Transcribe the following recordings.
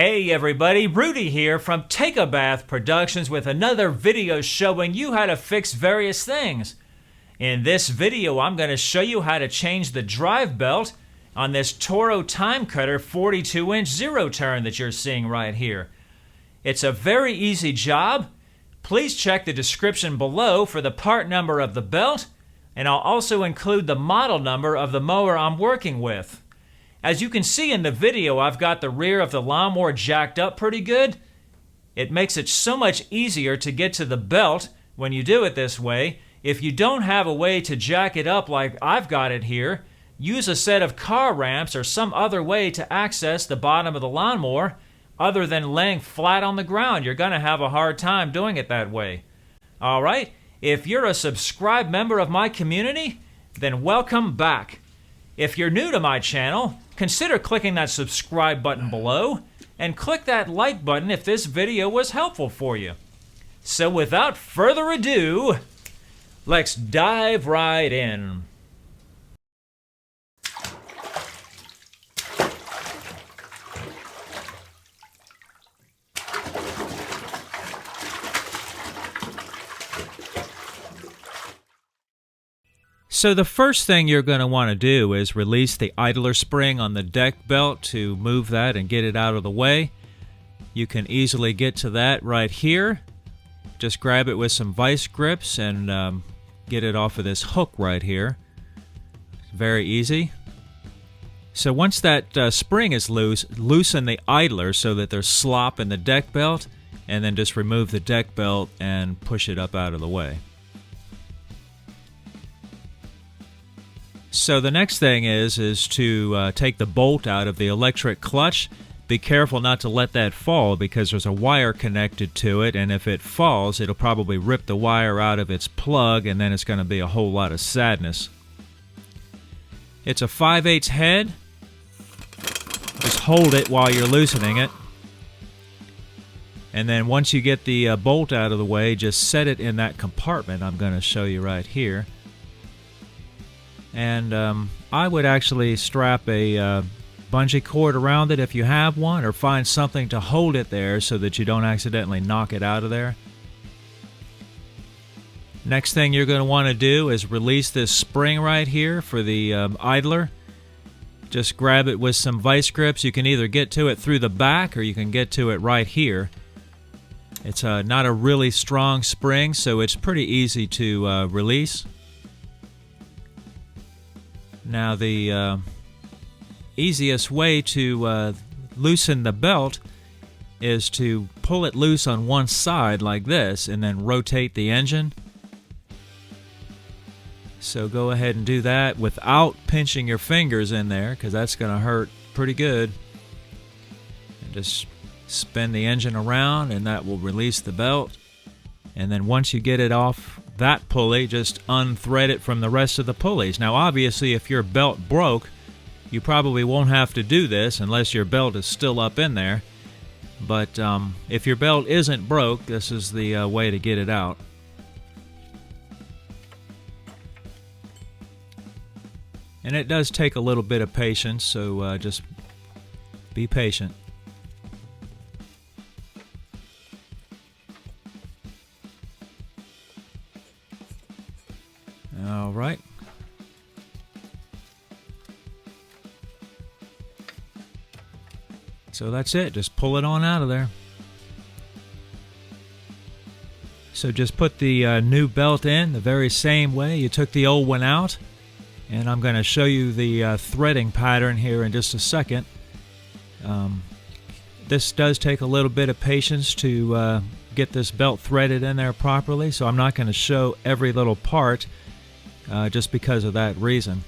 Hey everybody, Rudy here from Take a Bath Productions with another video showing you how to fix various things. In this video, I'm going to show you how to change the drive belt on this Toro Timecutter 42-inch zero turn that you're seeing right here. It's a very easy job. Please check the description below for the part number of the belt, and I'll also include the model number of the mower I'm working with. As you can see in the video, I've got the rear of the lawnmower jacked up pretty good. It makes it so much easier to get to the belt when you do it this way. If you don't have a way to jack it up like I've got it here, use a set of car ramps or some other way to access the bottom of the lawnmower other than laying flat on the ground. You're going to have a hard time doing it that way. Alright, if you're a subscribed member of my community, then welcome back. If you're new to my channel, consider clicking that subscribe button below and click that like button if this video was helpful for you. So without further ado, let's dive right in. So the first thing you're going to want to do is release the idler spring on the deck belt to move that and get it out of the way. You can easily get to that right here. Just grab it with some vice grips and get it off of this hook right here. Very easy. So once that spring is loose, loosen the idler so that there's slop in the deck belt, and then just remove the deck belt and push it up out of the way. So the next thing is to take the bolt out of the electric clutch. Be careful not to let that fall because there's a wire connected to it, and if it falls, it'll probably rip the wire out of its plug, and then it's going to be a whole lot of sadness. It's a 5/8 head. Just hold it while you're loosening it. And then once you get the bolt out of the way, just set it in that compartment I'm going to show you right here. And I would actually strap a bungee cord around it if you have one, or find something to hold it there so that you don't accidentally knock it out of there. Next thing you're going to want to do is release this spring right here for the idler. Just grab it with some vice grips. You can either get to it through the back or you can get to it right here. It's not a really strong spring, so it's pretty easy to release. Now the easiest way to loosen the belt is to pull it loose on one side like this and then rotate the engine. So go ahead and do that without pinching your fingers in there, because that's going to hurt pretty good. And just spin the engine around and that will release the belt. And then once you get it off that pulley, just unthread it from the rest of the pulleys. Now obviously if your belt broke, you probably won't have to do this unless your belt is still up in there. But if your belt isn't broke, this is the way to get it out. And it does take a little bit of patience, so just be patient. All right. So that's it. Just pull it on out of there. So just put the new belt in the very same way you took the old one out. And I'm going to show you the threading pattern here in just a second. This does take a little bit of patience to get this belt threaded in there properly. So I'm not going to show every little part. Just because of that reason.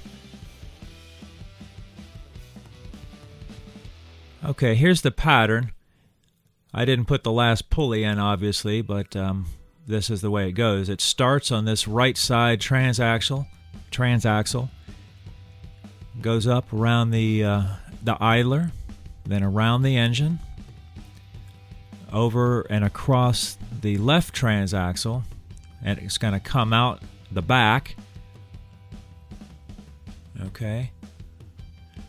Okay, here's the pattern. I didn't put the last pulley in, obviously, but this is the way it goes. It starts on this right side transaxle, goes up around the idler, then around the engine, over and across the left transaxle, and it's going to come out the back. Okay,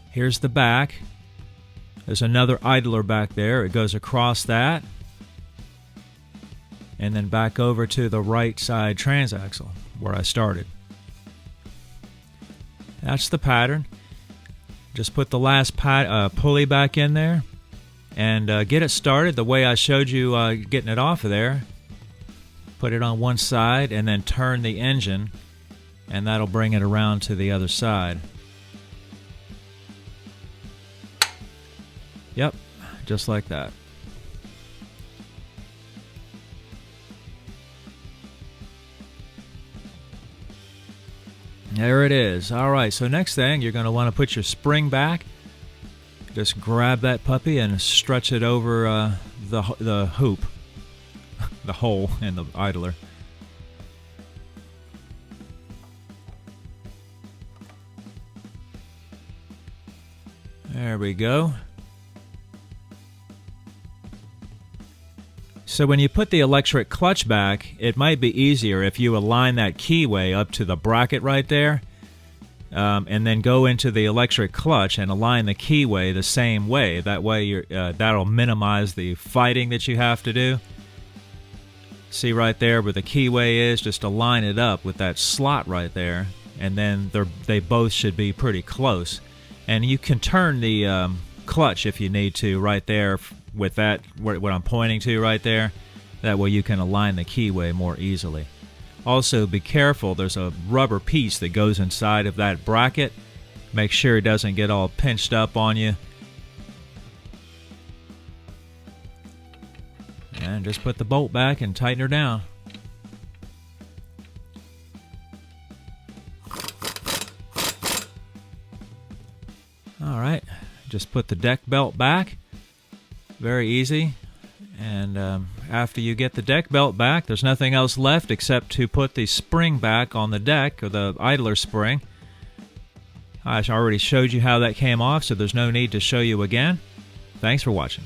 here's the back. There's another idler back there. It goes across that and then back over to the right side transaxle where I started. That's the pattern. Just put the last pulley back in there and get it started the way I showed you getting it off of there. Put it on one side and then turn the engine, and that'll bring it around to the other side. Yep, just like that. There it is. All right, so next thing, you're going to want to put your spring back. Just grab that puppy and stretch it over the hoop, the hole in the idler. There we go. So when you put the electric clutch back, it might be easier if you align that keyway up to the bracket right there, and then go into the electric clutch and align the keyway the same way. That way, that'll minimize the fighting that you have to do. See right there where the keyway is? Just align it up with that slot right there, and then they both should be pretty close. And you can turn the clutch if you need to right there with that, what I'm pointing to right there. That way you can align the keyway more easily. Also, be careful, there's a rubber piece that goes inside of that bracket. Make sure it doesn't get all pinched up on you. And just put the bolt back and tighten her down. Alright, just put the deck belt back. Very easy. And after you get the deck belt back, there's nothing else left except to put the spring back on the deck, or the idler spring. I already showed you how that came off, so there's no need to show you again. Thanks for watching.